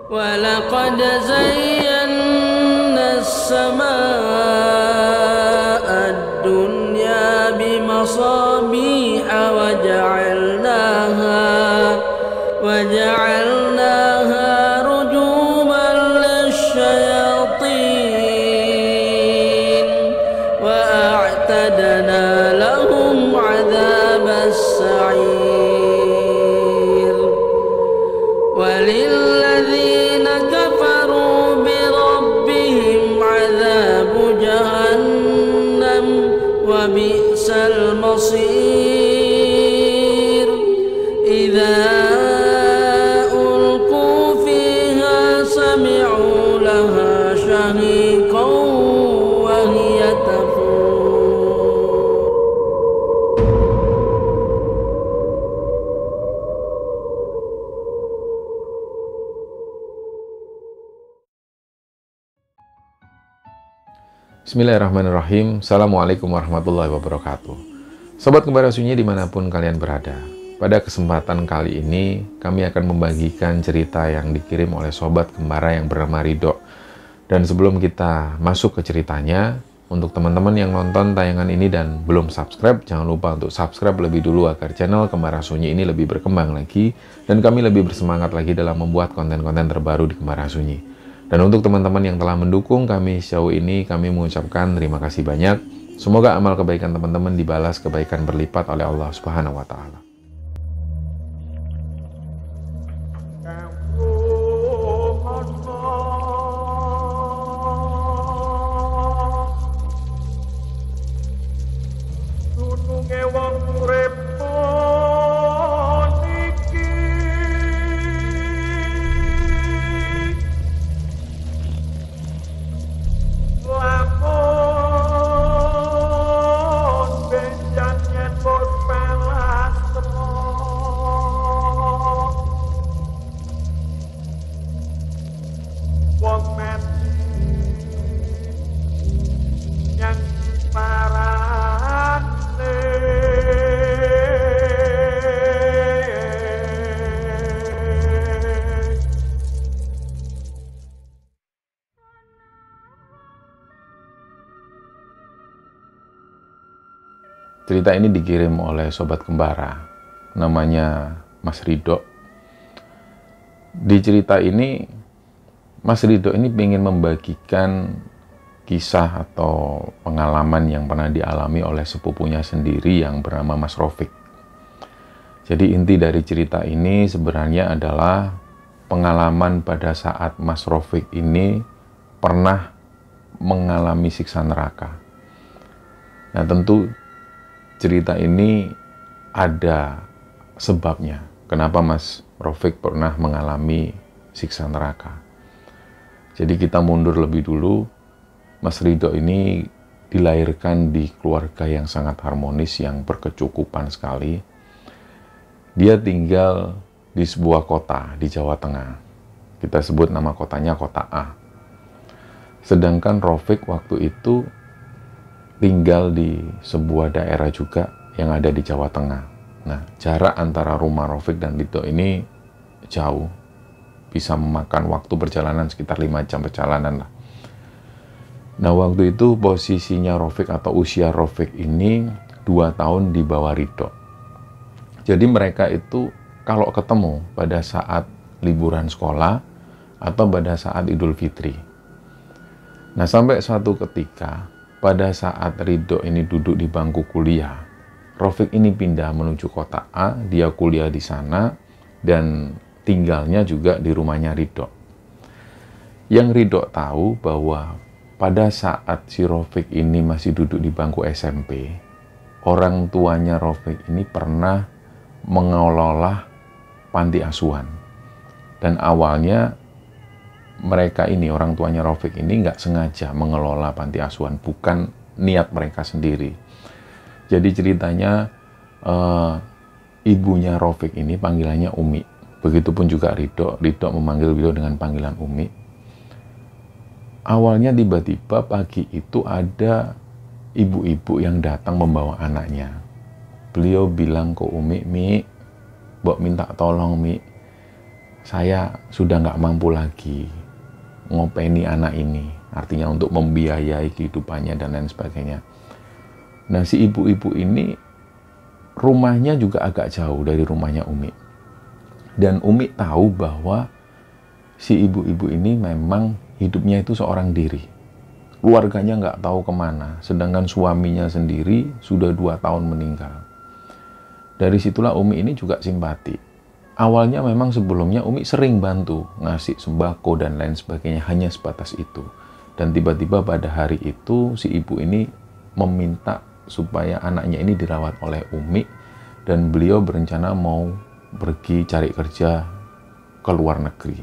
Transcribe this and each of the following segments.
ولقد زينا السماء الدنيا بمصابيح وجعلناها رجوما للشياطين وأعتدنا لهم عذاب السعير وللذين كفروا بربهم عذاب جهنم وبئس المصير إذا ألقوا فيها سمعوا لها شهيقا وهي تفور. Bismillahirrahmanirrahim. Assalamualaikum warahmatullahi wabarakatuh. Sobat Kembara Sunyi dimanapun kalian berada. Pada kesempatan kali ini, kami akan membagikan cerita yang dikirim oleh Sobat Kembara yang bernama Ridho. Dan sebelum kita masuk ke ceritanya, untuk teman-teman yang nonton tayangan ini dan belum subscribe, jangan lupa untuk subscribe lebih dulu agar channel Kembara Sunyi ini lebih berkembang lagi, dan kami lebih bersemangat lagi dalam membuat konten-konten terbaru di Kembara Sunyi. Dan untuk teman-teman yang telah mendukung kami sejauh ini, kami mengucapkan terima kasih banyak. Semoga amal kebaikan teman-teman dibalas kebaikan berlipat oleh Allah Subhanahu wa Ta'ala. Cerita ini dikirim oleh Sobat Kembara, namanya Mas Ridho. Di cerita ini, Mas Ridho ini ingin membagikan kisah atau pengalaman yang pernah dialami oleh sepupunya sendiri yang bernama Mas Rofik. Jadi inti dari cerita ini sebenarnya adalah pengalaman pada saat Mas Rofik ini pernah mengalami siksa neraka. Nah tentu cerita ini ada sebabnya. Kenapa Mas Rofik pernah mengalami siksa neraka? Jadi kita mundur lebih dulu. Mas Ridho ini dilahirkan di keluarga yang sangat harmonis, yang berkecukupan sekali. Dia tinggal di sebuah kota di Jawa Tengah. Kita sebut nama kotanya Kota A. Sedangkan Rofik waktu itu tinggal di sebuah daerah juga yang ada di Jawa Tengah. Nah, jarak antara rumah Rofik dan Ridho ini jauh. Bisa memakan waktu perjalanan sekitar 5 jam perjalanan lah. Nah, waktu itu posisinya Rofik atau usia Rofik ini 2 tahun di bawah Ridho. Jadi mereka itu kalau ketemu pada saat liburan sekolah atau pada saat Idul Fitri. Nah, sampai suatu ketika pada saat Ridho ini duduk di bangku kuliah, Rofik ini pindah menuju kota A, dia kuliah di sana, dan tinggalnya juga di rumahnya Ridho. Yang Ridho tahu bahwa pada saat si Rofik ini masih duduk di bangku SMP, orang tuanya Rofik ini pernah mengelola panti asuhan. Dan awalnya mereka ini, orang tuanya Rofik ini nggak sengaja mengelola panti asuhan, bukan niat mereka sendiri. Jadi ceritanya ibunya Rofik ini panggilannya Umi. Begitupun juga Ridho memanggil beliau dengan panggilan Umi. Awalnya tiba-tiba pagi itu ada ibu-ibu yang datang membawa anaknya. Beliau bilang ke Umi, "Mi, Mbok minta tolong Mi, saya sudah nggak mampu lagi ngopeni anak ini, artinya untuk membiayai kehidupannya dan lain sebagainya. Nah, si ibu-ibu ini rumahnya juga agak jauh dari rumahnya Umi. Dan Umi tahu bahwa si ibu-ibu ini memang hidupnya itu seorang diri. Keluarganya nggak tahu kemana, sedangkan suaminya sendiri sudah 2 tahun meninggal. Dari situlah Umi ini juga simpati. Awalnya memang sebelumnya Umi sering bantu, ngasih sembako dan lain sebagainya, hanya sebatas itu. Dan tiba-tiba pada hari itu si ibu ini meminta supaya anaknya ini dirawat oleh Umi, dan beliau berencana mau pergi cari kerja ke luar negeri.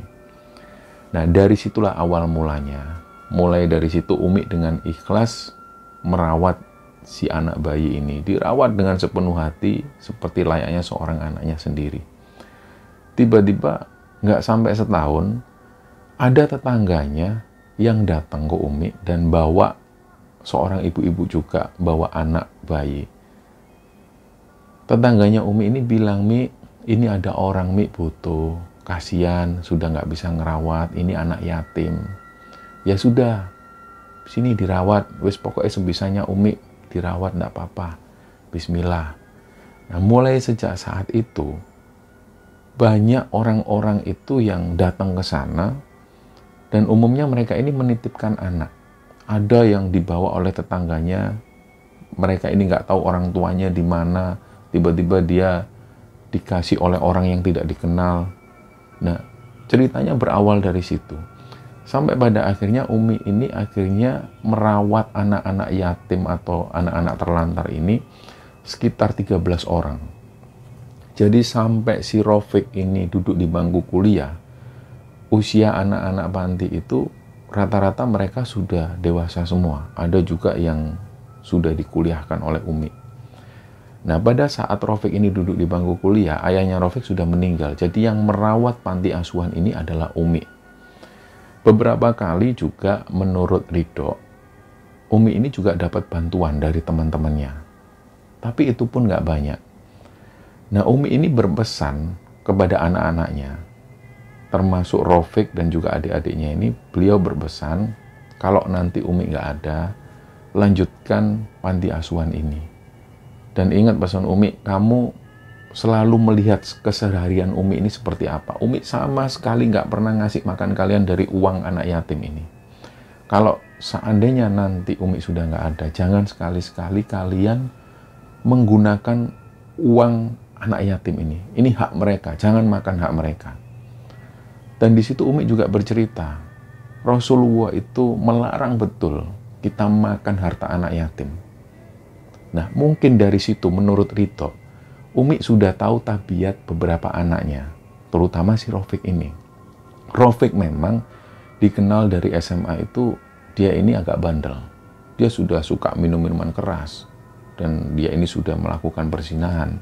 Nah, dari situlah awal mulanya. Mulai dari situ Umi dengan ikhlas merawat si anak bayi ini, dirawat dengan sepenuh hati seperti layaknya seorang anaknya sendiri. Tiba-tiba nggak sampai setahun, ada tetangganya yang datang ke Umi dan bawa seorang ibu-ibu juga, bawa anak bayi. Tetangganya Umi ini bilang, "Mi, ini ada orang, Mi, butuh, kasihan, sudah nggak bisa ngerawat, ini anak yatim." Ya sudah, sini dirawat, wis pokoknya sebisanya Umi dirawat, nggak apa-apa, bismillah. Nah, mulai sejak saat itu, banyak orang-orang itu yang datang ke sana, dan umumnya mereka ini menitipkan anak. Ada yang dibawa oleh tetangganya, mereka ini nggak tahu orang tuanya di mana, tiba-tiba dia dikasih oleh orang yang tidak dikenal. Nah, ceritanya berawal dari situ. Sampai pada akhirnya Umi ini akhirnya merawat anak-anak yatim atau anak-anak terlantar ini sekitar 13 orang. Jadi sampai si Rofik ini duduk di bangku kuliah, usia anak-anak panti itu rata-rata mereka sudah dewasa semua. Ada juga yang sudah dikuliahkan oleh Umi. Nah, pada saat Rofik ini duduk di bangku kuliah, ayahnya Rofik sudah meninggal. Jadi yang merawat panti asuhan ini adalah Umi. Beberapa kali juga menurut Ridho, Umi ini juga dapat bantuan dari teman-temannya. Tapi itu pun nggak banyak. Nah, Umi ini berpesan kepada anak-anaknya, termasuk Rofik dan juga adik-adiknya ini, beliau berpesan, kalau nanti Umi nggak ada, lanjutkan panti asuhan ini. Dan ingat pesan Umi, kamu selalu melihat keseharian Umi ini seperti apa. Umi sama sekali nggak pernah ngasih makan kalian dari uang anak yatim ini. Kalau seandainya nanti Umi sudah nggak ada, jangan sekali-sekali kalian menggunakan uang anak yatim ini. Ini hak mereka, jangan makan hak mereka. Dan di situ Umi juga bercerita, Rasulullah itu melarang betul kita makan harta anak yatim. Nah, mungkin dari situ menurut Ridho, Umi sudah tahu tabiat beberapa anaknya, terutama si Rofik ini. Rofik memang dikenal dari SMA itu, dia ini agak bandel. Dia sudah suka minum minuman keras, dan dia ini sudah melakukan perzinahan.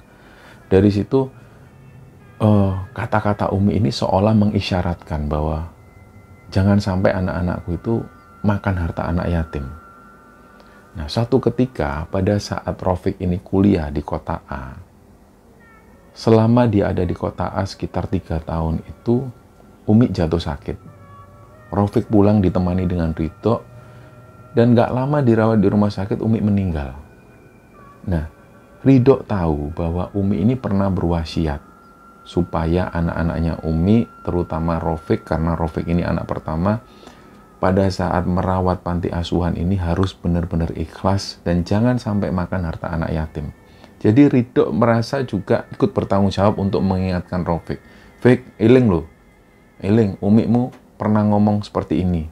Dari situ, kata-kata Umi ini seolah mengisyaratkan bahwa jangan sampai anak-anakku itu makan harta anak yatim. Nah, suatu ketika pada saat Rofik ini kuliah di kota A, selama dia ada di kota A sekitar 3 tahun itu, Umi jatuh sakit. Rofik pulang ditemani dengan Ridho, dan gak lama dirawat di rumah sakit, Umi meninggal. Nah, Ridho tahu bahwa Umi ini pernah berwasiat supaya anak-anaknya Umi, terutama Rofik, karena Rofik ini anak pertama, pada saat merawat panti asuhan ini harus benar-benar ikhlas dan jangan sampai makan harta anak yatim. Jadi Ridho merasa juga ikut bertanggung jawab untuk mengingatkan Rofik. Fik, eling loh, eling, umimu pernah ngomong seperti ini.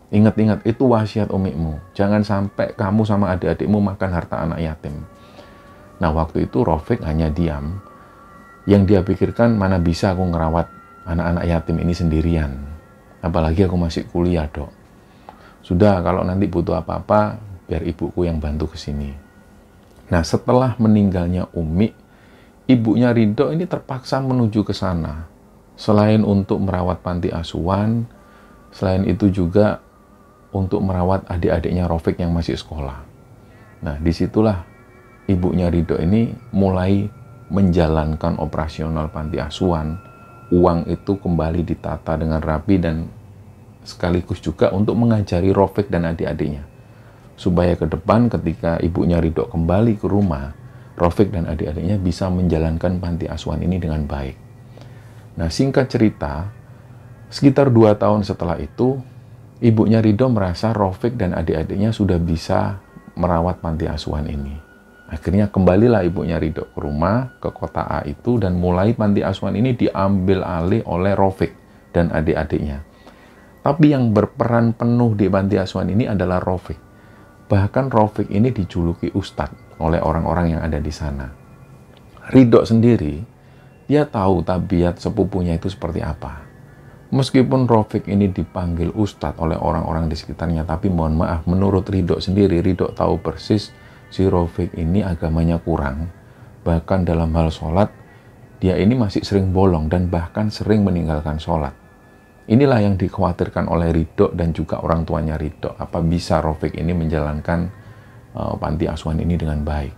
Ingat-ingat, itu wasiat umimu. Jangan sampai kamu sama adik-adikmu makan harta anak yatim. Nah, waktu itu Rofik hanya diam. Yang dia pikirkan, mana bisa aku ngerawat anak-anak yatim ini sendirian. Apalagi aku masih kuliah, Dok. Sudah, kalau nanti butuh apa-apa, biar ibuku yang bantu ke sini. Nah, setelah meninggalnya Umi, ibunya Ridho ini terpaksa menuju ke sana. Selain untuk merawat panti asuhan, selain itu juga untuk merawat adik-adiknya Rofik yang masih sekolah. Nah, disitulah ibunya Ridho ini mulai menjalankan operasional panti asuhan uang itu kembali ditata dengan rapi, dan sekaligus juga untuk mengajari Rafiq dan adik-adiknya supaya ke depan ketika ibunya Ridho kembali ke rumah, Rafiq dan adik-adiknya bisa menjalankan panti asuhan ini dengan baik. Nah, singkat cerita, sekitar 2 tahun setelah itu, ibunya Ridho merasa Rafiq dan adik-adiknya sudah bisa merawat panti asuhan ini. Akhirnya kembalilah ibunya Ridho ke rumah, ke kota A itu, dan mulai panti asuhan ini diambil alih oleh Rafiq dan adik-adiknya. Tapi yang berperan penuh di panti asuhan ini adalah Rafiq. Bahkan Rafiq ini dijuluki Ustadz oleh orang-orang yang ada di sana. Ridho sendiri, dia tahu tabiat sepupunya itu seperti apa. Meskipun Rafiq ini dipanggil Ustadz oleh orang-orang di sekitarnya, tapi mohon maaf, menurut Ridho sendiri, Ridho tahu persis si Rafiq ini agamanya kurang. Bahkan dalam hal sholat, dia ini masih sering bolong dan bahkan sering meninggalkan sholat. Inilah yang dikhawatirkan oleh Ridho dan juga orang tuanya Ridho. Apa bisa Rafiq ini menjalankan panti asuhan ini dengan baik?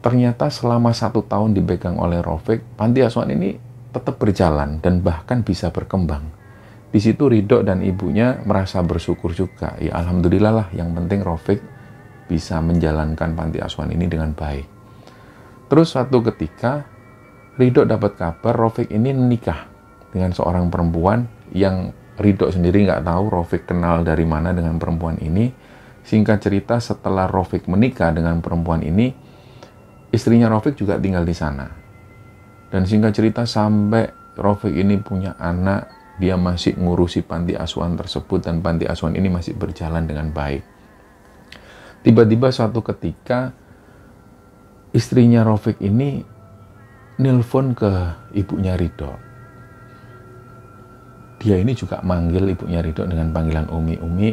Ternyata selama 1 tahun dipegang oleh Rafiq, panti asuhan ini tetap berjalan dan bahkan bisa berkembang. Di situ Ridho dan ibunya merasa bersyukur juga. Ya alhamdulillah lah, yang penting Rafiq bisa menjalankan panti asuhan ini dengan baik. Terus suatu ketika Ridho dapat kabar Rafiq ini menikah dengan seorang perempuan yang Ridho sendiri nggak tahu Rafiq kenal dari mana dengan perempuan ini. Singkat cerita, setelah Rafiq menikah dengan perempuan ini, istrinya Rafiq juga tinggal di sana. Dan singkat cerita, sampai Rafiq ini punya anak, dia masih ngurusi panti asuhan tersebut, dan panti asuhan ini masih berjalan dengan baik. Tiba-tiba suatu ketika, istrinya Rafiq ini nelpon ke ibunya Ridho. Dia ini juga manggil ibunya Ridho dengan panggilan Umi. Umi,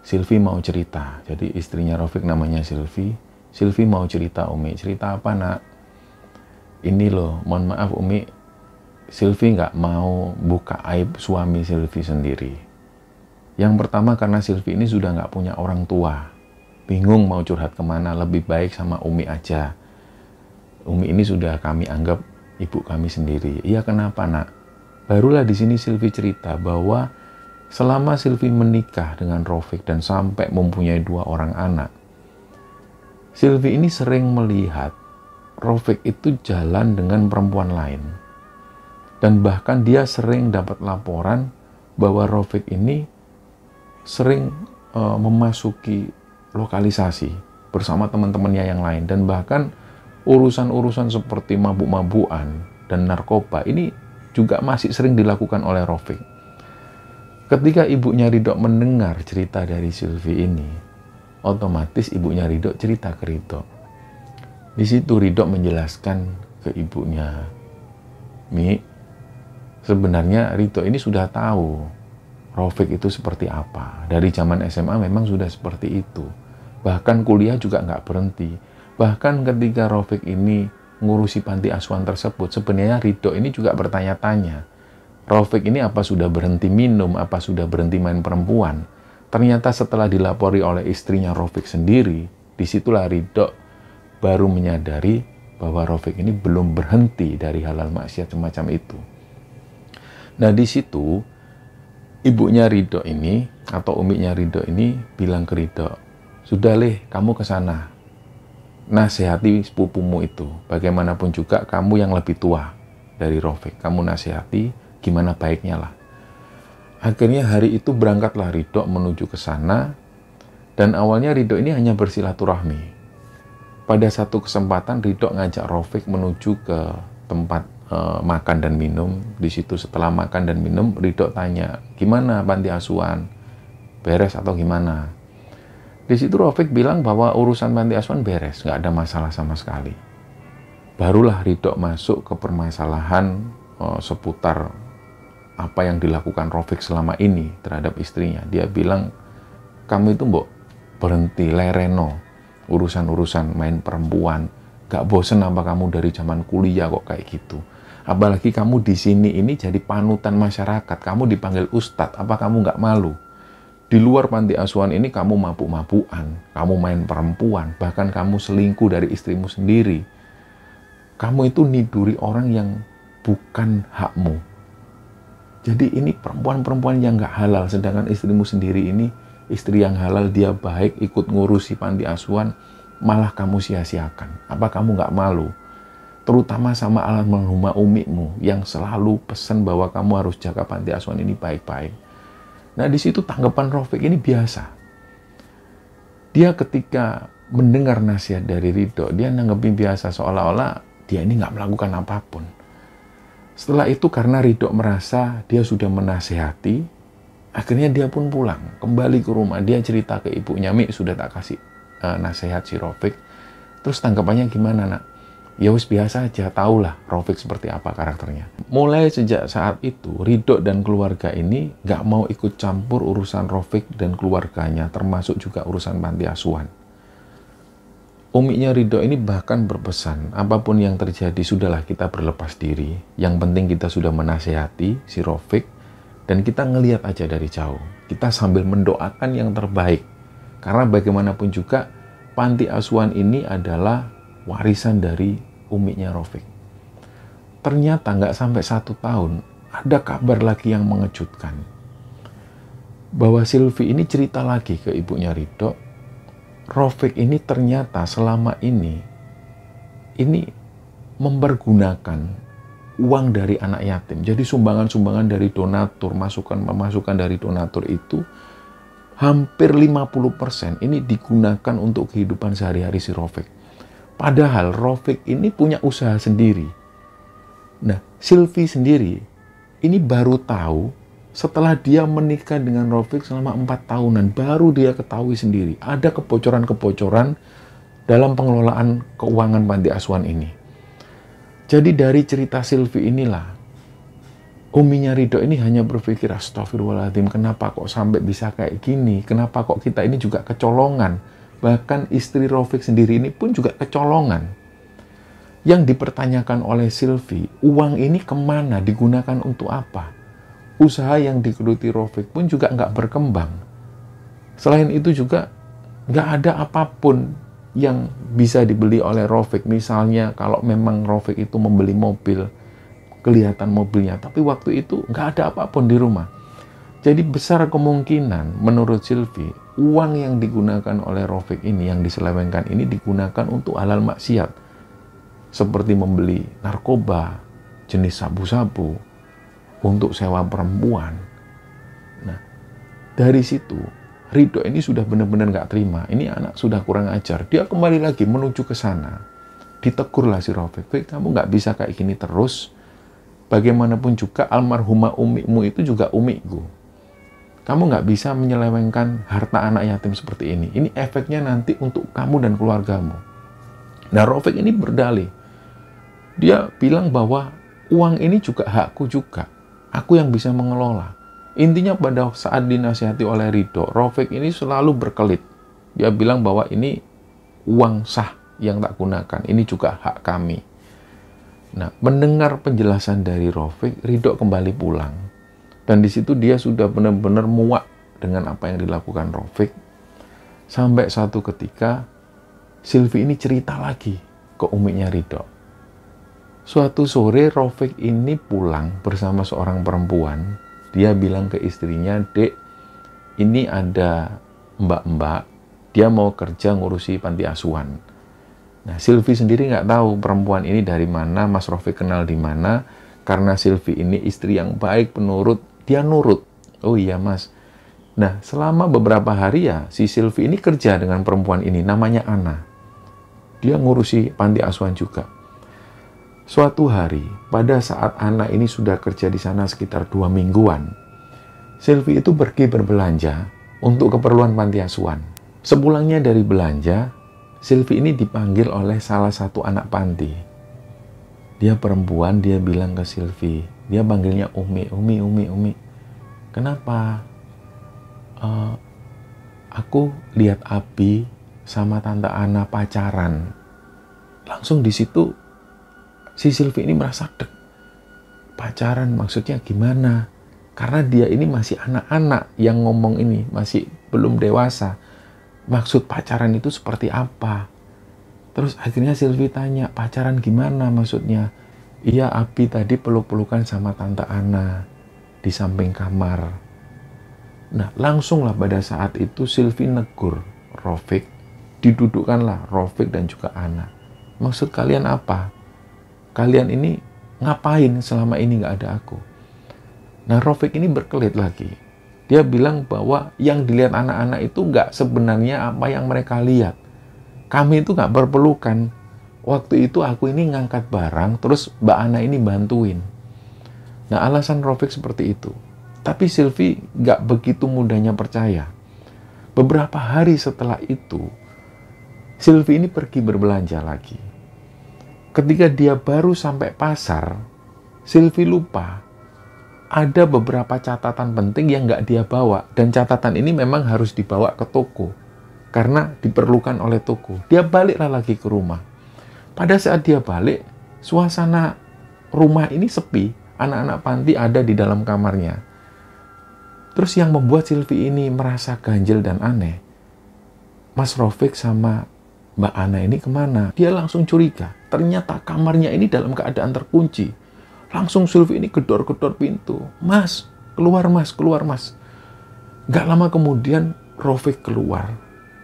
Silvi mau cerita. Jadi istrinya Rafiq namanya Silvi. Silvi mau cerita, Umi. Cerita apa, nak? Ini loh, mohon maaf Umi, Silvi nggak mau buka aib suami Silvi sendiri. Yang pertama karena Silvi ini sudah nggak punya orang tua. Bingung mau curhat kemana, lebih baik sama Umi aja. Umi ini sudah kami anggap ibu kami sendiri. Iya, kenapa, nak? Barulah di sini Silvi cerita bahwa selama Silvi menikah dengan Rafiq dan sampai mempunyai 2 orang anak, Silvi ini sering melihat Rafiq itu jalan dengan perempuan lain. Dan bahkan dia sering dapat laporan bahwa Rafiq ini sering memasuki lokalisasi bersama teman-temannya yang lain. Dan bahkan urusan-urusan seperti mabuk-mabukan dan narkoba ini juga masih sering dilakukan oleh Rafiq. Ketika ibunya Ridho mendengar cerita dari Silvi ini, otomatis ibunya Ridho cerita ke Ridho. Di situ Ridho menjelaskan ke ibunya, Mi, sebenarnya Ridho ini sudah tahu Rafiq itu seperti apa. Dari zaman SMA memang sudah seperti itu. Bahkan kuliah juga nggak berhenti. Bahkan ketika Rafiq ini ngurusi panti asuhan tersebut, sebenarnya Ridho ini juga bertanya-tanya, Rafiq ini apa sudah berhenti minum, apa sudah berhenti main perempuan? Ternyata setelah dilapori oleh istrinya Rafiq sendiri, disitulah Ridho baru menyadari bahwa Rafiq ini belum berhenti dari hal-hal maksiat semacam itu. Nah, di situ ibunya Ridho ini atau uminya Ridho ini bilang ke Ridho, sudah leh, kamu ke sana. Nasihati sepupumu itu. Bagaimanapun juga kamu yang lebih tua dari Rafiq. Kamu nasihati gimana baiknya lah. Akhirnya hari itu berangkatlah Ridho menuju ke sana. Dan awalnya Ridho ini hanya bersilaturahmi. Pada satu kesempatan Ridho ngajak Rafiq menuju ke tempat makan dan minum. Di situ setelah makan dan minum, Ridho tanya, gimana panti asuhan? Beres atau gimana? Di situ Rafiq bilang bahwa urusan panti asuhan beres, nggak ada masalah sama sekali. Barulah Ridho masuk ke permasalahan seputar apa yang dilakukan Rafiq selama ini terhadap istrinya. Dia bilang, kamu itu mbok berhenti lereno urusan-urusan main perempuan. Gak bosen apa kamu dari zaman kuliah kok kayak gitu? Apalagi kamu di sini ini jadi panutan masyarakat. Kamu dipanggil Ustadz, apa kamu nggak malu? Di luar panti asuhan ini kamu mabuk-mabukan, kamu main perempuan, bahkan kamu selingkuh dari istrimu sendiri. Kamu itu niduri orang yang bukan hakmu. Jadi ini perempuan-perempuan yang gak halal, sedangkan istrimu sendiri ini istri yang halal, dia baik, ikut ngurusi panti asuhan, malah kamu sia-siakan. Apa kamu gak malu? Terutama sama almarhumah umimu yang selalu pesan bahwa kamu harus jaga panti asuhan ini baik-baik. Nah, di situ tanggapan Rafiq ini biasa. Dia ketika mendengar nasihat dari Ridho, dia nanggepin biasa, seolah-olah dia ini nggak melakukan apapun. Setelah itu karena Ridho merasa dia sudah menasehati, akhirnya dia pun pulang, kembali ke rumah. Dia cerita ke ibunya, Mi, sudah tak kasih nasihat si Rafiq. Terus tanggapannya gimana, nak? Ya wis biasa aja, tahulah Rafiq seperti apa karakternya. Mulai sejak saat itu, Ridho dan keluarga ini nggak mau ikut campur urusan Rafiq dan keluarganya, termasuk juga urusan panti asuhan. Uminya Ridho ini bahkan berpesan, apapun yang terjadi, sudahlah kita berlepas diri. Yang penting kita sudah menasehati si Rafiq, dan kita ngelihat aja dari jauh. Kita sambil mendoakan yang terbaik. Karena bagaimanapun juga, panti asuhan ini adalah warisan dari uminya Rafiq. Ternyata nggak sampai 1 tahun, ada kabar lagi yang mengejutkan. Bahwa Silvi ini cerita lagi ke ibunya Ridho, Rafiq ini ternyata selama ini mempergunakan uang dari anak yatim. Jadi sumbangan-sumbangan dari donatur, masukan dari donatur itu hampir 50% ini digunakan untuk kehidupan sehari-hari si Rafiq. Padahal Rafiq ini punya usaha sendiri. Nah, Silvi sendiri ini baru tahu setelah dia menikah dengan Rafiq selama 4 tahunan, baru dia ketahui sendiri ada kebocoran-kebocoran dalam pengelolaan keuangan panti asuhan ini. Jadi dari cerita Silvi inilah, uminya Ridho ini hanya berpikir, astagfirullahaladzim, kenapa kok sampai bisa kayak gini? Kenapa kok kita ini juga kecolongan? Bahkan istri Rafiq sendiri ini pun juga kecolongan. Yang dipertanyakan oleh Silvi, uang ini kemana, digunakan untuk apa? Usaha yang digeluti Rafiq pun juga nggak berkembang. Selain itu juga nggak ada apapun yang bisa dibeli oleh Rafiq. Misalnya kalau memang Rafiq itu membeli mobil, kelihatan mobilnya, tapi waktu itu nggak ada apapun di rumah. Jadi besar kemungkinan menurut Silvi, uang yang digunakan oleh Rafiq ini, yang diselewengkan ini digunakan untuk halal maksiat. Seperti membeli narkoba, jenis sabu-sabu, untuk sewa perempuan. Nah, dari situ, Ridho ini sudah benar-benar nggak terima. Ini anak sudah kurang ajar. Dia kembali lagi menuju ke sana. Ditegurlah si Rafiq, kamu nggak bisa kayak gini terus. Bagaimanapun juga almarhumah umimu itu juga umiku. Kamu nggak bisa menyelewengkan harta anak yatim seperti ini. Ini efeknya nanti untuk kamu dan keluargamu. Nah, Rafiq ini berdalih. Dia bilang bahwa uang ini juga hakku juga. Aku yang bisa mengelola. Intinya pada saat dinasihati oleh Ridho, Rafiq ini selalu berkelit. Dia bilang bahwa ini uang sah yang tak gunakan. Ini juga hak kami. Nah, mendengar penjelasan dari Rafiq, Ridho kembali pulang. Dan di situ dia sudah benar-benar muak dengan apa yang dilakukan Rafiq. Sampai satu ketika, Silvi ini cerita lagi ke uminya Ridho. Suatu sore Rafiq ini pulang bersama seorang perempuan. Dia bilang ke istrinya, Dek, ini ada mbak-mbak, dia mau kerja ngurusi panti asuhan. Nah, Silvi sendiri nggak tahu perempuan ini dari mana, Mas Rafiq kenal di mana. Karena Silvi ini istri yang baik, penurut, dia nurut. Oh iya Mas. Nah, selama beberapa hari ya, si Silvi ini kerja dengan perempuan ini, namanya Ana. Dia ngurusi panti asuhan juga. Suatu hari, pada saat Ana ini sudah kerja di sana sekitar 2 mingguan, Silvi itu pergi berbelanja untuk keperluan panti asuhan. Sepulangnya dari belanja, Silvi ini dipanggil oleh salah satu anak panti. Dia perempuan, dia bilang ke Silvi, dia panggilnya Umi. Kenapa? Aku lihat Abi sama Tante Ana pacaran. Langsung di situ si Silvi ini merasa deg. Pacaran maksudnya gimana? Karena dia ini masih anak-anak yang ngomong ini, masih belum dewasa. Maksud pacaran itu seperti apa? Terus akhirnya Silvi tanya, pacaran gimana maksudnya? Iya, Abi tadi peluk-pelukan sama Tante Ana di samping kamar. Nah, langsunglah pada saat itu Silvi negur Rafiq, didudukkanlah Rafiq dan juga Ana. Maksud kalian apa? Kalian ini ngapain selama ini nggak ada aku? Nah, Rafiq ini berkelit lagi. Dia bilang bahwa yang dilihat anak-anak itu nggak sebenarnya apa yang mereka lihat. Kami itu nggak berpelukan. Waktu itu aku ini ngangkat barang, terus Mbak Ana ini bantuin. Nah, alasan Rafiq seperti itu. Tapi Silvi nggak begitu mudahnya percaya. Beberapa hari setelah itu, Silvi ini pergi berbelanja lagi. Ketika dia baru sampai pasar, Silvi lupa ada beberapa catatan penting yang nggak dia bawa. Dan catatan ini memang harus dibawa ke toko, karena diperlukan oleh toko. Dia baliklah lagi ke rumah. Pada saat dia balik, suasana rumah ini sepi. Anak-anak panti ada di dalam kamarnya. Terus yang membuat Silvi ini merasa ganjil dan aneh, Mas Rafiq sama Mbak Ana ini kemana? Dia langsung curiga. Ternyata kamarnya ini dalam keadaan terkunci. Langsung Silvi ini gedor-gedor pintu. Mas, keluar mas, keluar mas. Gak lama kemudian Rafiq keluar.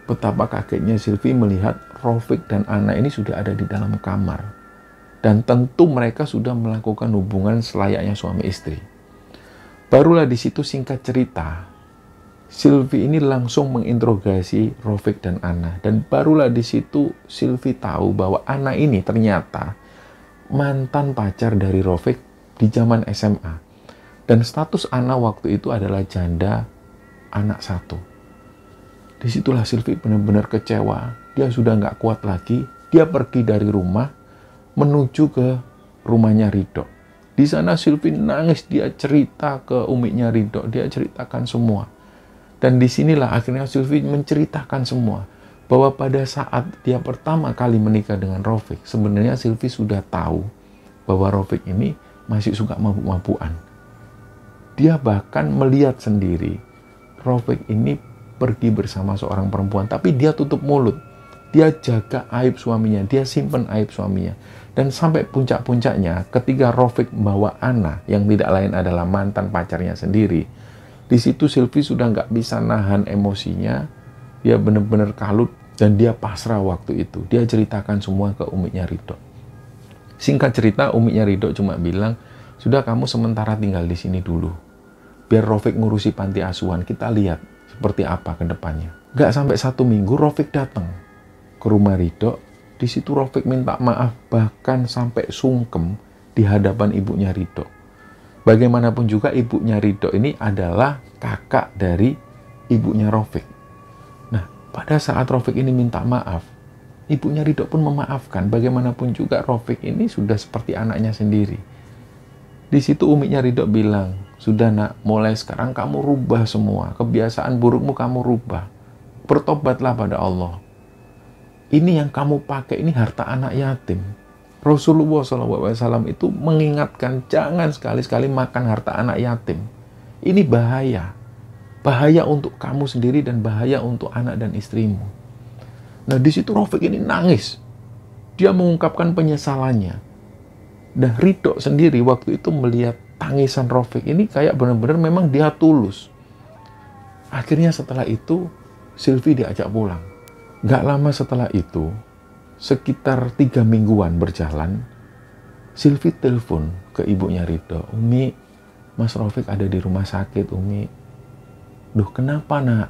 Betapa kagetnya Silvi melihat Rafiq dan Ana ini sudah ada di dalam kamar. Dan tentu mereka sudah melakukan hubungan selayaknya suami istri. Barulah di situ singkat cerita, Silvi ini langsung menginterogasi Rafiq dan Ana. Dan barulah di situ Silvi tahu bahwa Ana ini ternyata mantan pacar dari Rafiq di zaman SMA. Dan status Ana waktu itu adalah janda anak satu. Disitulah Silvi benar-benar kecewa. Dia sudah nggak kuat lagi. Dia pergi dari rumah menuju ke rumahnya Ridho. Di sana Silvi nangis. Dia cerita ke umiknya Ridho. Dia ceritakan semua. Dan disinilah akhirnya Silvi menceritakan semua. Bahwa pada saat dia pertama kali menikah dengan Rafiq, sebenarnya Silvi sudah tahu bahwa Rafiq ini masih suka mabuk-mabukan. Dia bahkan melihat sendiri Rafiq ini pergi bersama seorang perempuan, tapi dia tutup mulut. Dia jaga aib suaminya, dia simpan aib suaminya. Dan sampai puncak-puncaknya ketika Rafiq membawa Ana, yang tidak lain adalah mantan pacarnya sendiri, di situ Silvi sudah nggak bisa nahan emosinya. Dia benar-benar kalut dan dia pasrah waktu itu. Dia ceritakan semua ke umiknya Ridho. Singkat cerita, umiknya Ridho cuma bilang, sudah kamu sementara tinggal di sini dulu. Biar Rafiq ngurusi panti asuhan, kita lihat seperti apa ke depannya. Nggak sampai 1 minggu Rafiq datang ke rumah Ridho. Di situ Rafiq minta maaf, bahkan sampai sungkem di hadapan ibunya Ridho. Bagaimanapun juga ibunya Ridho ini adalah kakak dari ibunya Rafiq. Nah, pada saat Rafiq ini minta maaf, ibunya Ridho pun memaafkan. Bagaimanapun juga Rafiq ini sudah seperti anaknya sendiri. Di situ umiknya Ridho bilang, sudah nak, mulai sekarang kamu rubah semua. Kebiasaan burukmu kamu rubah. Bertobatlah pada Allah. Ini yang kamu pakai ini harta anak yatim. Rasulullah SAW itu mengingatkan jangan sekali-sekali makan harta anak yatim. Ini bahaya. Bahaya untuk kamu sendiri dan bahaya untuk anak dan istrimu. Nah, di situ Rafiq ini nangis. Dia mengungkapkan penyesalannya. Dan Ridho sendiri waktu itu melihat tangisan Rafiq ini kayak benar-benar memang dia tulus. Akhirnya setelah itu Silvi diajak pulang. Gak lama setelah itu, sekitar 3 mingguan berjalan, Silvi telepon ke ibunya Ridho. Umi, Mas Rafiq ada di rumah sakit, Umi. Duh, kenapa nak?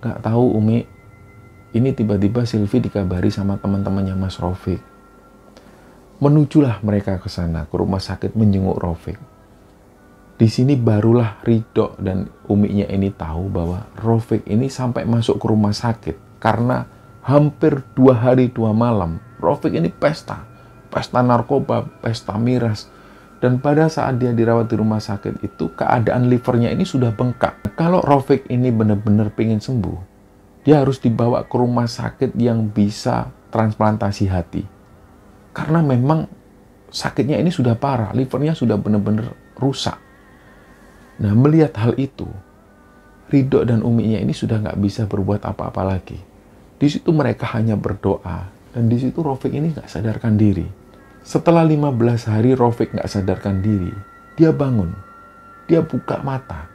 Gak tahu, Umi. Ini tiba-tiba Silvi dikabari sama teman-temannya Mas Rafiq. Menujulah mereka ke sana, ke rumah sakit menjenguk Rafiq. Di sini barulah Ridho dan umiknya ini tahu bahwa Rafiq ini sampai masuk ke rumah sakit. Karena hampir 2 hari 2 malam, Rafiq ini pesta narkoba, pesta miras. Dan pada saat dia dirawat di rumah sakit itu, keadaan livernya ini sudah bengkak. Kalau Rafiq ini benar-benar pengen sembuh, dia harus dibawa ke rumah sakit yang bisa transplantasi hati. Karena memang sakitnya ini sudah parah, livernya sudah benar-benar rusak. Nah, melihat hal itu, Ridho dan umiknya ini sudah nggak bisa berbuat apa-apa lagi. Di situ mereka hanya berdoa Dan di situ Rafiq ini nggak sadarkan diri. Setelah 15 hari Rafiq nggak sadarkan diri, dia bangun. Dia buka mata.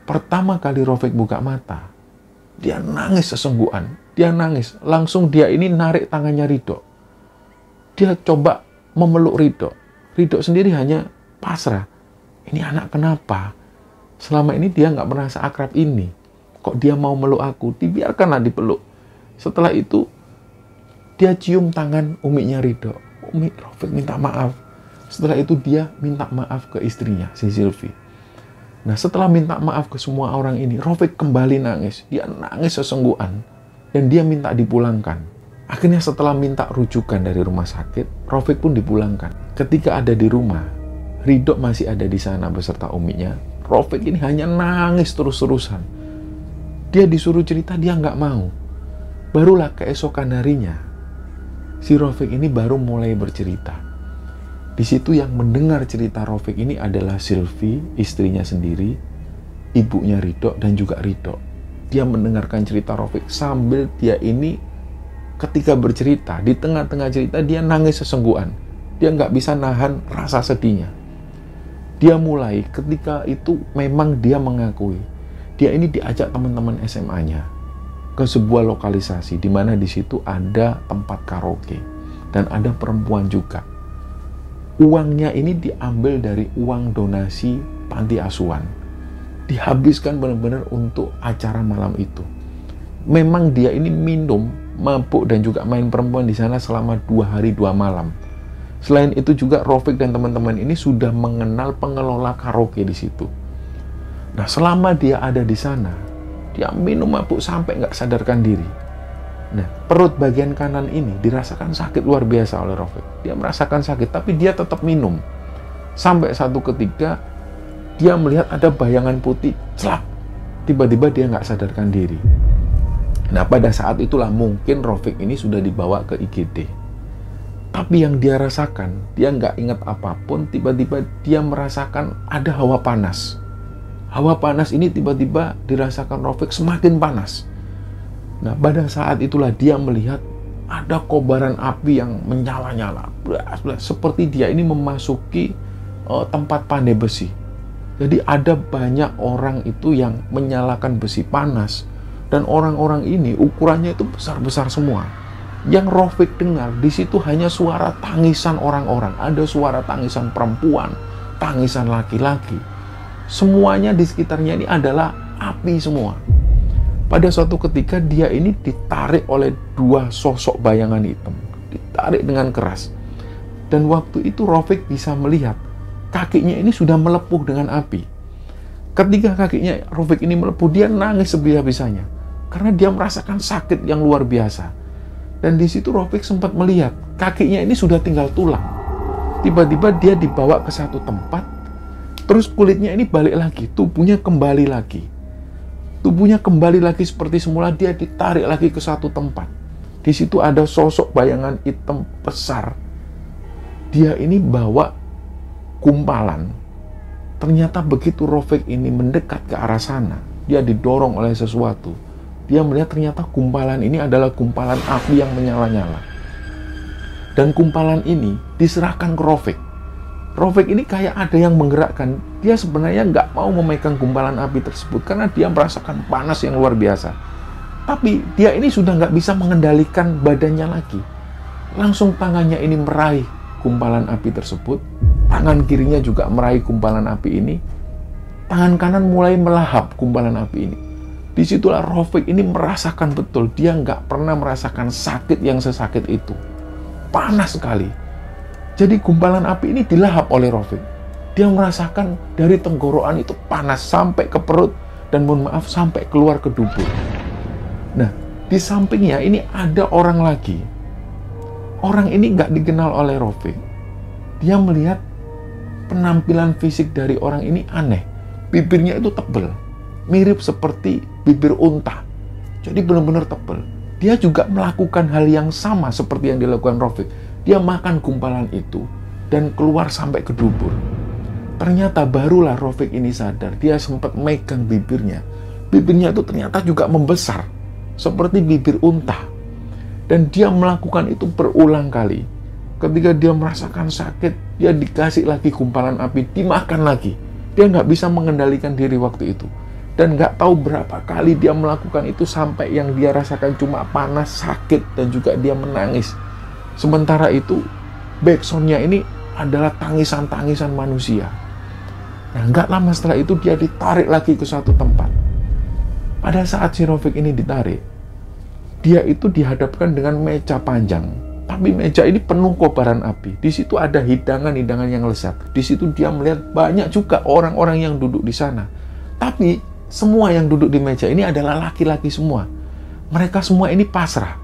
Pertama kali Rafiq buka mata, dia nangis sesungguhan. Dia nangis. Langsung dia ini narik tangannya Ridho. Dia coba memeluk Ridho. Ridho sendiri hanya pasrah. Ini anak kenapa? Selama ini dia nggak merasa akrab ini. Kok dia mau meluk aku? Dibiarkanlah dipeluk. Setelah itu, dia cium tangan uminya Ridho. Umi, Rafiq minta maaf. Setelah itu dia minta maaf ke istrinya, si Silvi. Nah, setelah minta maaf ke semua orang ini, Rafiq kembali nangis. Dia nangis sesungguhan. Dan dia minta dipulangkan. Akhirnya setelah minta rujukan dari rumah sakit, Rafiq pun dipulangkan. Ketika ada di rumah, Ridho masih ada di sana beserta uminya. Rafiq ini hanya nangis terus-terusan. Dia disuruh cerita, dia nggak mau. Barulah keesokan harinya, si Rafiq ini baru mulai bercerita. Di situ yang mendengar cerita Rafiq ini adalah Silvi, istrinya sendiri, ibunya Ridho, dan juga Ridho. Dia mendengarkan cerita Rafiq sambil dia ini ketika bercerita, di tengah-tengah cerita dia nangis sesungguhan. Dia nggak bisa nahan rasa sedihnya. Dia mulai ketika itu memang dia mengakui. Dia ini diajak teman-teman SMA-nya ke sebuah lokalisasi di mana di situ ada tempat karaoke dan ada perempuan juga. Uangnya ini diambil dari uang donasi panti asuhan. Dihabiskan benar-benar untuk acara malam itu. Memang dia ini minum, mabuk dan juga main perempuan di sana selama 2 hari 2 malam. Selain itu juga Rafiq dan teman-teman ini sudah mengenal pengelola karaoke di situ. Nah, selama dia ada di sana, dia minum mabuk sampai nggak sadarkan diri. Nah, perut bagian kanan ini dirasakan sakit luar biasa oleh Rafiq. Dia merasakan sakit, tapi dia tetap minum. Sampai satu ketika, dia melihat ada bayangan putih, celak. Tiba-tiba dia nggak sadarkan diri. Nah, pada saat itulah mungkin Rafiq ini sudah dibawa ke IGD. Tapi yang dia rasakan, dia nggak ingat apapun, tiba-tiba dia merasakan ada hawa panas. Hawa panas ini tiba-tiba dirasakan Rafiq semakin panas. Nah, pada saat itulah dia melihat ada kobaran api yang menyala-nyala. Seperti dia ini memasuki tempat pandai besi. Jadi ada banyak orang itu yang menyalakan besi panas. Dan orang-orang ini ukurannya itu besar-besar semua. Yang Rafiq dengar di situ hanya suara tangisan orang-orang, ada suara tangisan perempuan, tangisan laki-laki. Semuanya di sekitarnya ini adalah api semua. Pada suatu ketika dia ini ditarik oleh 2 sosok bayangan hitam, ditarik dengan keras. Dan waktu itu Rafiq bisa melihat kakinya ini sudah melepuh dengan api. Ketika kakinya Rafiq ini melepuh, dia nangis sebisa-bisanya karena dia merasakan sakit yang luar biasa. Dan di situ Rafiq sempat melihat kakinya ini sudah tinggal tulang. Tiba-tiba dia dibawa ke satu tempat, terus kulitnya ini balik lagi, tubuhnya kembali lagi. Tubuhnya kembali lagi seperti semula, dia ditarik lagi ke satu tempat. Di situ ada sosok bayangan hitam besar. Dia ini bawa gumpalan. Ternyata begitu Rafiq ini mendekat ke arah sana, dia didorong oleh sesuatu. Dia melihat ternyata gumpalan ini adalah gumpalan api yang menyala-nyala. Dan gumpalan ini diserahkan ke Rafiq. Rafiq ini kayak ada yang menggerakkan. Dia sebenarnya nggak mau memegang gumpalan api tersebut karena dia merasakan panas yang luar biasa. Tapi dia ini sudah nggak bisa mengendalikan badannya lagi. Langsung tangannya ini meraih gumpalan api tersebut. Tangan kirinya juga meraih gumpalan api ini. Tangan kanan mulai melahap gumpalan api ini. Disitulah Rafiq ini merasakan betul, dia nggak pernah merasakan sakit yang sesakit itu. Panas sekali. Jadi gumpalan api ini dilahap oleh Rafiq. Dia merasakan dari tenggorokan itu panas sampai ke perut dan mohon maaf sampai keluar ke dubur. Nah, di sampingnya ini ada orang lagi. Orang ini nggak dikenal oleh Rafiq. Dia melihat penampilan fisik dari orang ini aneh. Bibirnya itu tebal. Mirip seperti bibir unta. Jadi benar-benar tebal. Dia juga melakukan hal yang sama seperti yang dilakukan Rafiq. Dia makan gumpalan itu dan keluar sampai ke dubur. Ternyata barulah Rafiq ini sadar. Dia sempat megang bibirnya. Bibirnya itu ternyata juga membesar seperti bibir unta. Dan dia melakukan itu berulang kali. Ketika dia merasakan sakit, dia dikasih lagi gumpalan api, dimakan lagi. Dia nggak bisa mengendalikan diri waktu itu. Dan nggak tahu berapa kali dia melakukan itu sampai yang dia rasakan cuma panas, sakit, dan juga dia menangis. Sementara itu, backsound-nya ini adalah tangisan-tangisan manusia. Nah, nggak lama setelah itu dia ditarik lagi ke suatu tempat. Pada saat si Rafiq ini ditarik, dia itu dihadapkan dengan meja panjang. Tapi meja ini penuh kobaran api. Di situ ada hidangan-hidangan yang lezat. Di situ dia melihat banyak juga orang-orang yang duduk di sana. Tapi semua yang duduk di meja ini adalah laki-laki semua. Mereka semua ini pasrah.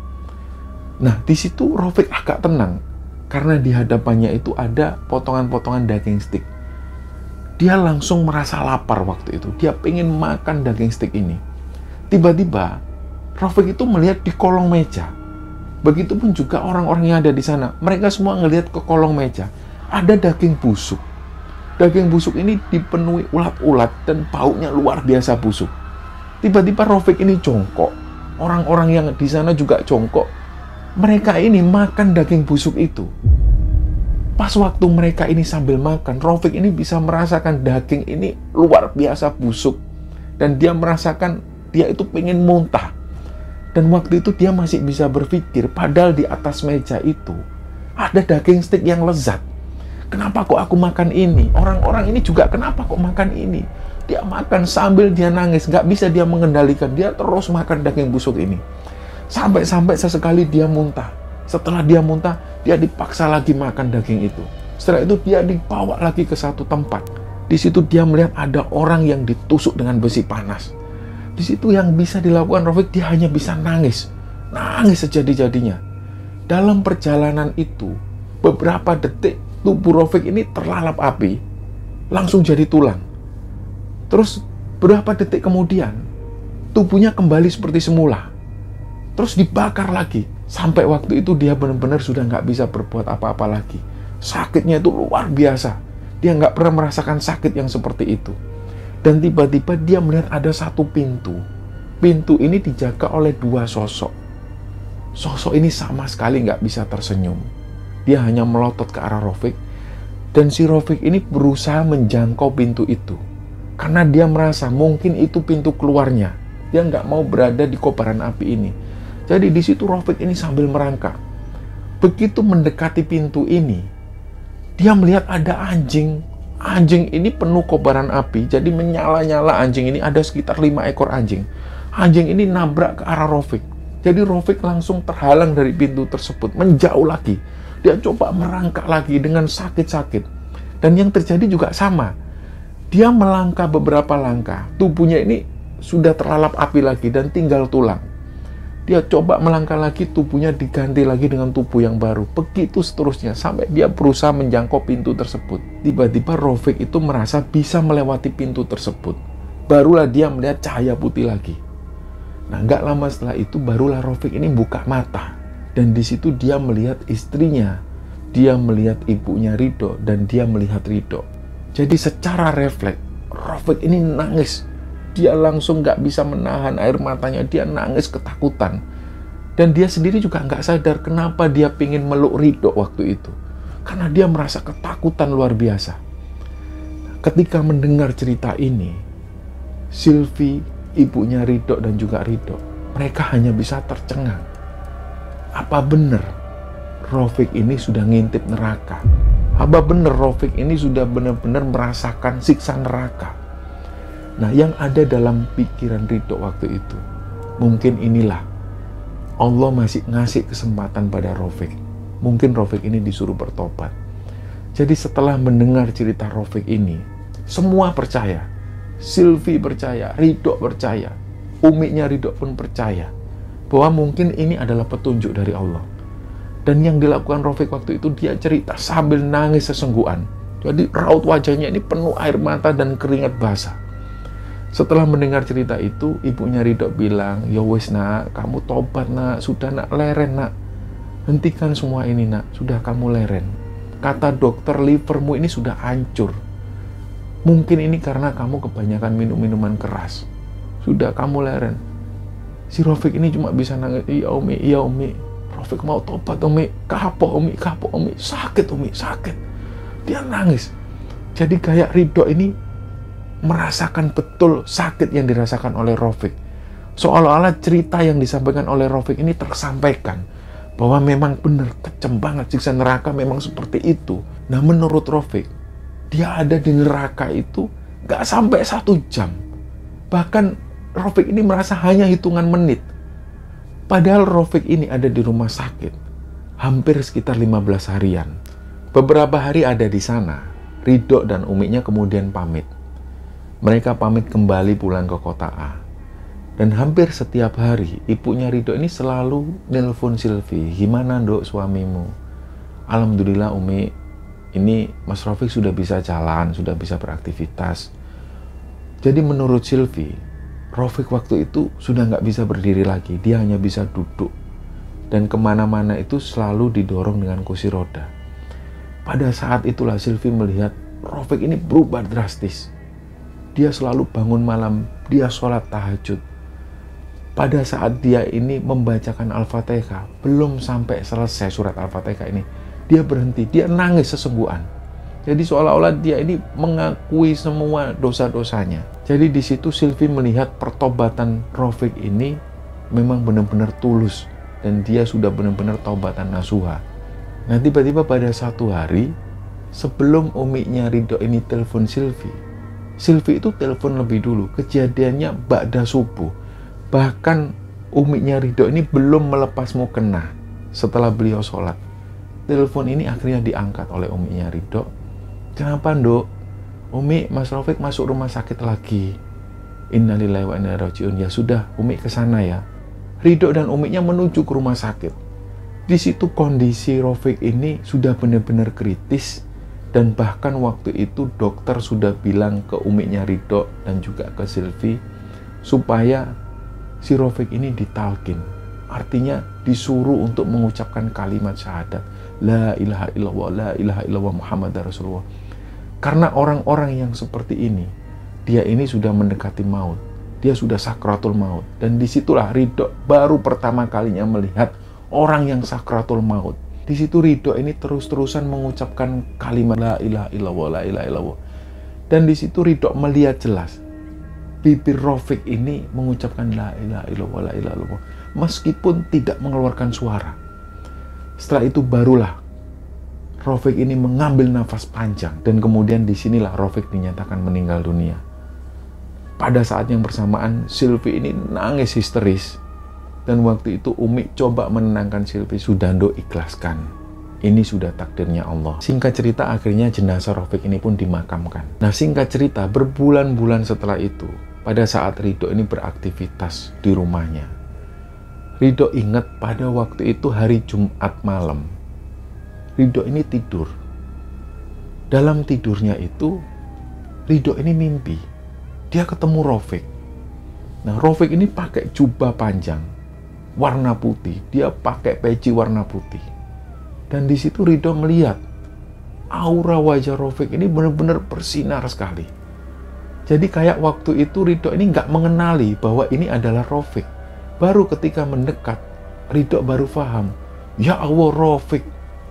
Nah, di situ Rafiq agak tenang. Karena di hadapannya itu ada potongan-potongan daging steak. Dia langsung merasa lapar waktu itu. Dia pengen makan daging steak ini. Tiba-tiba, Rafiq itu melihat di kolong meja. Begitupun juga orang-orang yang ada di sana. Mereka semua ngelihat ke kolong meja. Ada daging busuk. Daging busuk ini dipenuhi ulat-ulat dan baunya luar biasa busuk. Tiba-tiba Rafiq ini jongkok. Orang-orang yang di sana juga jongkok. Mereka ini makan daging busuk itu. Pas waktu mereka ini sambil makan, Rafiq ini bisa merasakan daging ini luar biasa busuk. Dan dia merasakan dia itu pengen muntah. Dan waktu itu dia masih bisa berpikir, padahal di atas meja itu ada daging steak yang lezat. Kenapa kok aku makan ini? Orang-orang ini juga kenapa kok makan ini? Dia makan sambil dia nangis, nggak bisa dia mengendalikan. Dia terus makan daging busuk ini. Sampai-sampai sesekali dia muntah. Setelah dia muntah, dia dipaksa lagi makan daging itu. Setelah itu dia dibawa lagi ke satu tempat. Di situ dia melihat ada orang yang ditusuk dengan besi panas. Di situ yang bisa dilakukan Rafiq, dia hanya bisa nangis. Nangis sejadi-jadinya. Dalam perjalanan itu, beberapa detik tubuh Rafiq ini terlalap api, langsung jadi tulang. Terus beberapa detik kemudian, tubuhnya kembali seperti semula. Terus dibakar lagi. Sampai waktu itu dia benar-benar sudah nggak bisa berbuat apa-apa lagi. Sakitnya itu luar biasa. Dia nggak pernah merasakan sakit yang seperti itu. Dan tiba-tiba dia melihat ada satu pintu. Pintu ini dijaga oleh dua sosok. Sosok ini sama sekali nggak bisa tersenyum. Dia hanya melotot ke arah Rafiq. Dan si Rafiq ini berusaha menjangkau pintu itu. Karena dia merasa mungkin itu pintu keluarnya. Dia nggak mau berada di kobaran api ini. Jadi di situ Rafiq ini sambil merangkak. Begitu mendekati pintu ini, dia melihat ada anjing. Anjing ini penuh kobaran api, jadi menyala-nyala anjing ini, ada sekitar 5 ekor anjing. Anjing ini nabrak ke arah Rafiq. Jadi Rafiq langsung terhalang dari pintu tersebut, menjauh lagi. Dia coba merangkak lagi dengan sakit-sakit. Dan yang terjadi juga sama. Dia melangkah beberapa langkah, tubuhnya ini sudah terlalap api lagi dan tinggal tulang. Dia coba melangkah lagi, tubuhnya diganti lagi dengan tubuh yang baru. Begitu seterusnya, sampai dia berusaha menjangkau pintu tersebut. Tiba-tiba Rafiq itu merasa bisa melewati pintu tersebut. Barulah dia melihat cahaya putih lagi. Nah, nggak lama setelah itu, barulah Rafiq ini buka mata. Dan di situ dia melihat istrinya. Dia melihat ibunya Ridho, dan dia melihat Ridho. Jadi secara refleks, Rafiq ini nangis. Dia langsung nggak bisa menahan air matanya, dia nangis ketakutan. Dan dia sendiri juga nggak sadar kenapa dia pengen meluk Ridho waktu itu. Karena dia merasa ketakutan luar biasa. Ketika mendengar cerita ini, Sylvie, ibunya Ridho dan juga Ridho, mereka hanya bisa tercengang. Apa benar Rafiq ini sudah ngintip neraka? Apa benar Rafiq ini sudah benar-benar merasakan siksa neraka? Nah, yang ada dalam pikiran Ridho waktu itu, mungkin inilah Allah masih ngasih kesempatan pada Rafiq. Mungkin Rafiq ini disuruh bertobat. Jadi setelah mendengar cerita Rafiq ini, semua percaya. Sylvie percaya, Ridho percaya, umiknya Ridho pun percaya bahwa mungkin ini adalah petunjuk dari Allah. Dan yang dilakukan Rafiq waktu itu, dia cerita sambil nangis sesenggukan. Jadi raut wajahnya ini penuh air mata dan keringat basah. Setelah mendengar cerita itu, ibunya Ridho bilang, "Ya wis nak, kamu tobat nak, sudah nak, leren nak. Hentikan semua ini nak, sudah kamu leren. Kata dokter livermu ini sudah hancur. Mungkin ini karena kamu kebanyakan minum minuman keras. Sudah kamu leren." Si Rafiq ini cuma bisa nangis, "Iya umi, iya umi." Rafiq mau tobat Umi, kapok Umi, sakit Umi, sakit. Dia nangis. Jadi kayak Ridho ini merasakan betul sakit yang dirasakan oleh Rafiq. Seolah-olah cerita yang disampaikan oleh Rafiq ini tersampaikan bahwa memang benar kejam banget siksa neraka, memang seperti itu. Nah menurut Rafiq, dia ada di neraka itu gak sampai 1 jam. Bahkan Rafiq ini merasa hanya hitungan menit. Padahal Rafiq ini ada di rumah sakit hampir sekitar 15 harian. Beberapa hari ada di sana. Ridho dan Uminya kemudian pamit. Mereka pamit kembali pulang ke kota A. Dan hampir setiap hari ibunya Ridho ini selalu nelpon Silvi. Gimana Dok suamimu? Alhamdulillah Umi, ini Mas Rafiq sudah bisa jalan, sudah bisa beraktivitas. Jadi menurut Silvi, Rafiq waktu itu sudah nggak bisa berdiri lagi. Dia hanya bisa duduk. Dan kemana-mana itu selalu didorong dengan kursi roda. Pada saat itulah Silvi melihat Rafiq ini berubah drastis. Dia selalu bangun malam, dia sholat tahajud. Pada saat dia ini membacakan Al-Fatihah, belum sampai selesai surat Al-Fatihah ini, dia berhenti, dia nangis sesungguhan. Jadi seolah-olah dia ini mengakui semua dosa-dosanya. Jadi di situ Silvi melihat pertobatan Rafiq ini memang benar-benar tulus dan dia sudah benar-benar taubatan nasuha. Nah tiba-tiba pada satu hari sebelum Uminya Ridho ini telepon Silvi, Silvi itu telepon lebih dulu. Kejadiannya ba'da subuh. Bahkan Uminya Ridho ini belum melepas mukena setelah beliau sholat. Telepon ini akhirnya diangkat oleh Uminya Ridho. Kenapa Dok? Umi, Mas Rafiq masuk rumah sakit lagi. Innalillahi wa inna ilaihi raji'un. Ya sudah, Umi ke sana ya. Ridho dan Uminya menuju ke rumah sakit. Di situ kondisi Rafiq ini sudah benar-benar kritis. Dan bahkan waktu itu dokter sudah bilang ke Uminya Ridho dan juga ke Silvi supaya si Rafiq ini ditalkin. Artinya disuruh untuk mengucapkan kalimat syahadat. La ilaha illallah, la ilaha illallah Muhammad Rasulullah. Karena orang-orang yang seperti ini, dia ini sudah mendekati maut. Dia sudah sakratul maut. Dan disitulah Ridho baru pertama kalinya melihat orang yang sakratul maut. Di situ Ridho ini terus-terusan mengucapkan kalimat la ilaha illallah, la ilaha illallah. Dan di situ Ridho melihat jelas bibir Rafiq ini mengucapkan la ilaha illallah, la ilaha illallah, meskipun tidak mengeluarkan suara. Setelah itu barulah Rafiq ini mengambil nafas panjang dan kemudian disinilah Rafiq dinyatakan meninggal dunia. Pada saat yang bersamaan Silvi ini nangis histeris. Dan waktu itu Umi coba menenangkan Silvi, sudah Dok, ikhlaskan. Ini sudah takdirnya Allah. Singkat cerita akhirnya jenazah Rafiq ini pun dimakamkan. Nah singkat cerita berbulan-bulan setelah itu, pada saat Ridho ini beraktivitas di rumahnya, Ridho ingat pada waktu itu hari Jumat malam. Ridho ini tidur. Dalam tidurnya itu Ridho ini mimpi. Dia ketemu Rafiq. Nah Rafiq ini pakai jubah panjang warna putih, dia pakai peci warna putih. Dan di situ Ridho melihat aura wajah Rafiq ini benar-benar bersinar sekali. Jadi kayak waktu itu Ridho ini nggak mengenali bahwa ini adalah Rafiq. Baru ketika mendekat, Ridho baru paham, ya Allah Rafiq.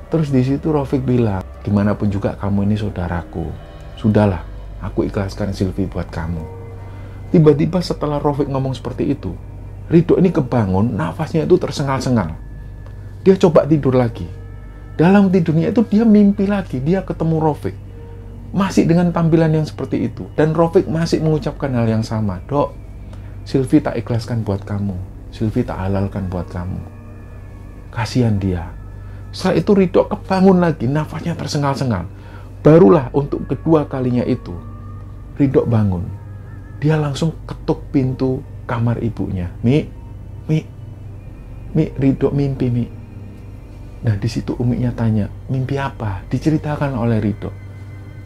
Terus di situ Rafiq bilang, gimana pun juga kamu ini saudaraku. Sudahlah, aku ikhlaskan Silvi buat kamu. Tiba-tiba setelah Rafiq ngomong seperti itu, Ridho ini kebangun, nafasnya itu tersengal-sengal. Dia coba tidur lagi. Dalam tidurnya itu dia mimpi lagi, dia ketemu Rafiq. Masih dengan tampilan yang seperti itu. Dan Rafiq masih mengucapkan hal yang sama. Dok, Silvi tak ikhlaskan buat kamu. Silvi tak halalkan buat kamu. Kasihan dia. Setelah itu Ridho kebangun lagi, nafasnya tersengal-sengal. Barulah untuk kedua kalinya itu, Ridho bangun. Dia langsung ketuk pintu kamar ibunya. Mi, Ridho mimpi, Mi. Nah di situ Uminya tanya, mimpi apa? Diceritakan oleh Ridho.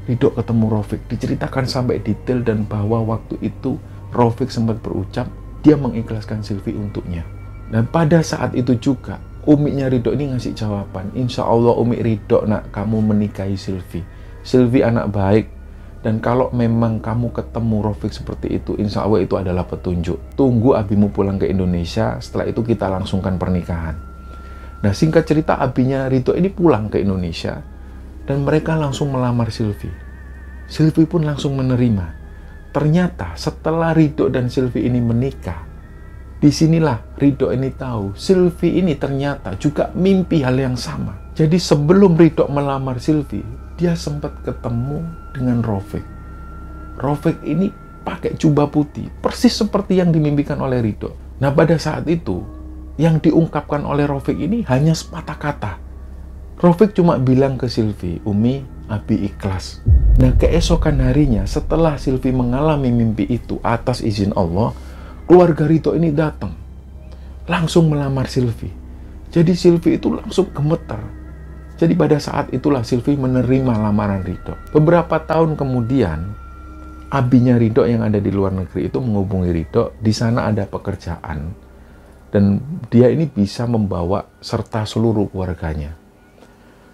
Ridho ketemu Rafiq, diceritakan sampai detail dan bahwa waktu itu Rafiq sempat berucap, dia mengikhlaskan Silvi untuknya. Dan pada saat itu juga, Uminya Ridho ini ngasih jawaban, insya Allah Umi Ridho nak kamu menikahi Silvi. Silvi anak baik. Dan kalau memang kamu ketemu Rafiq seperti itu, insya Allah itu adalah petunjuk. Tunggu abimu pulang ke Indonesia, setelah itu kita langsungkan pernikahan. Nah, singkat cerita, abinya Ridho ini pulang ke Indonesia dan mereka langsung melamar Sylvie. Sylvie pun langsung menerima. Ternyata setelah Ridho dan Sylvie ini menikah, disinilah Ridho ini tahu Sylvie ini ternyata juga mimpi hal yang sama. Jadi sebelum Ridho melamar Sylvie, dia sempat ketemu dengan Rafiq. Rafiq ini pakai jubah putih, persis seperti yang dimimpikan oleh Ridho. Nah, pada saat itu, yang diungkapkan oleh Rafiq ini hanya sepatah kata. Rafiq cuma bilang ke Sylvie, "Umi, Abi ikhlas." Nah, keesokan harinya setelah Sylvie mengalami mimpi itu atas izin Allah, keluarga Ridho ini datang. Langsung melamar Sylvie. Jadi Sylvie itu langsung gemeter. Jadi pada saat itulah Sylvie menerima lamaran Ridho. Beberapa tahun kemudian, abinya Ridho yang ada di luar negeri itu menghubungi Ridho, di sana ada pekerjaan. Dan dia ini bisa membawa serta seluruh keluarganya.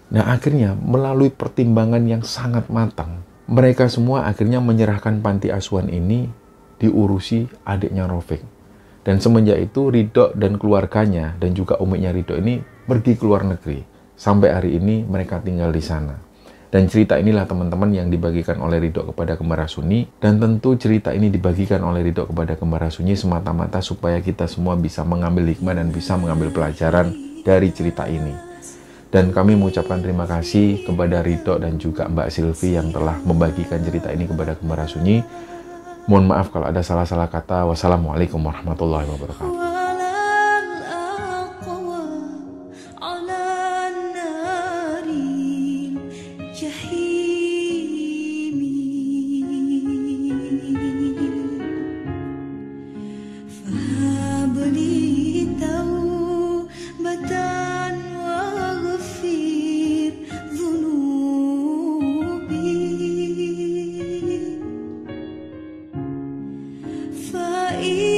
Nah, akhirnya melalui pertimbangan yang sangat matang, mereka semua akhirnya menyerahkan panti asuhan ini diurusi adiknya Rafiq. Dan semenjak itu Ridho dan keluarganya dan juga umiknya Ridho ini pergi ke luar negeri. Sampai hari ini mereka tinggal di sana. Dan cerita inilah teman-teman yang dibagikan oleh Ridho kepada Kembara Sunni. Dan tentu cerita ini dibagikan oleh Ridho kepada Kembara Sunni semata-mata supaya kita semua bisa mengambil hikmah dan bisa mengambil pelajaran dari cerita ini. Dan kami mengucapkan terima kasih kepada Ridho dan juga Mbak Sylvie yang telah membagikan cerita ini kepada Kembara Sunni. Mohon maaf kalau ada salah-salah kata. Wassalamualaikum warahmatullahi wabarakatuh. فإن